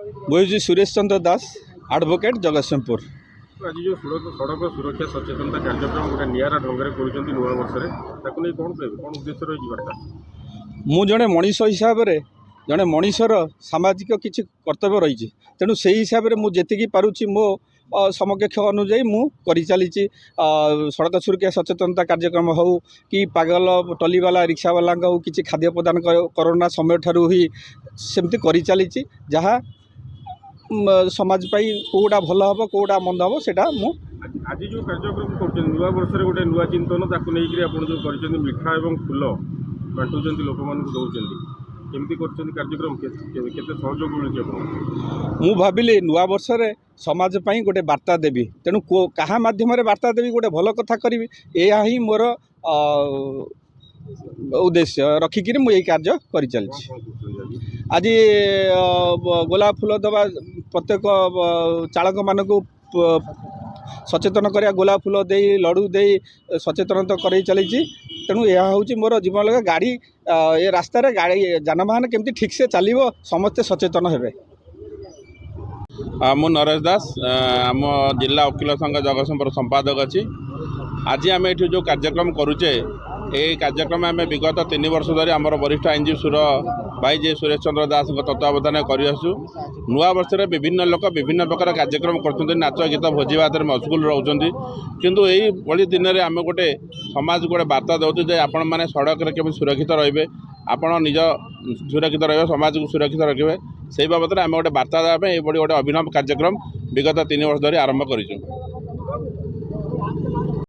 मुझे सुरेश चंद्र दास एडवोकेट जगतसिंहपुर। आज जो सड़क सुरक्षा सचेतनता कार्यक्रम गोटे निरा ढंग से नुआ वर्ष कौन कह कौन उद्देश्य रही बार्ता मु जड़े मनीष हिसाब से जड़े मनीषर सामाजिक किसी कर्तव्य रही तेणु से हिसाब से मुझे पारुची मो समकक्ष अनुजाई मु करी चली सड़क सुरक्षा सचेतनता कार्यक्रम हो कि पागल टलीवाला रिक्शावाला हो कि खाद्य प्रदान कोरोना समय ठारू ही सेमती करी चली जहाँ समाज पाई कौटा भल हम कौटा मंद हम से आज जो कार्यक्रम कर नुआ वर्ष गोटे नुआ चिंतन ताकू नहीं आप जो कर मिठा और फूल बांटुंट लोक मान दौरान केमती कर कार्यक्रम केते सहयोग मिलूँ मु भाविली नुआ वर्ष रे समाज पाई गोटे वार्ता देवी तेणु क्या माध्यम वार्ता देवी गोटे भल कथा करी या ही मोर उद्देश्य रखिकी मुझे कार्य कर चली आज गोलाप फूल दबा प्रत्येक चालक मानक सचेतन करा गोलाप फूल दे लडू दे सचेतन कर चली तेणु यह हूँ मोर जीवन लगा गाड़ी ये रास्तार गाड़ी जानवाहन केमती ठीक से चलो समस्ते सचेतन हेबे। मु नरेश दास आम जिला वकिल संघ जगतसिंहपुर संपादक अच्छी। आज आम ये जो कार्यक्रम करुचे ये कार्यक्रम आम विगत 3 वर्ष धरी आम वरिष्ठ आईनजीवी सुर भाई जे सुरेश चंद्र दास तत्वावधान करसु नुआ वर्ष विभिन्न लोक विभिन्न प्रकार कार्यक्रम कर नाच गीत भोजी भात मशगुल रोचे किंतु यही भली दिन में आम गोटे समाज गोटे वार्ता दौर जे आपण मैंने सड़क केमी सुरक्षित रे आपण निज सुरक्षित रे समाज को सुरक्षित रखिए से बाबद आम गोटे वार्ता देवाई ये गोटे अभिनव कार्यक्रम विगत 3 वर्ष धरी आरंभ कर।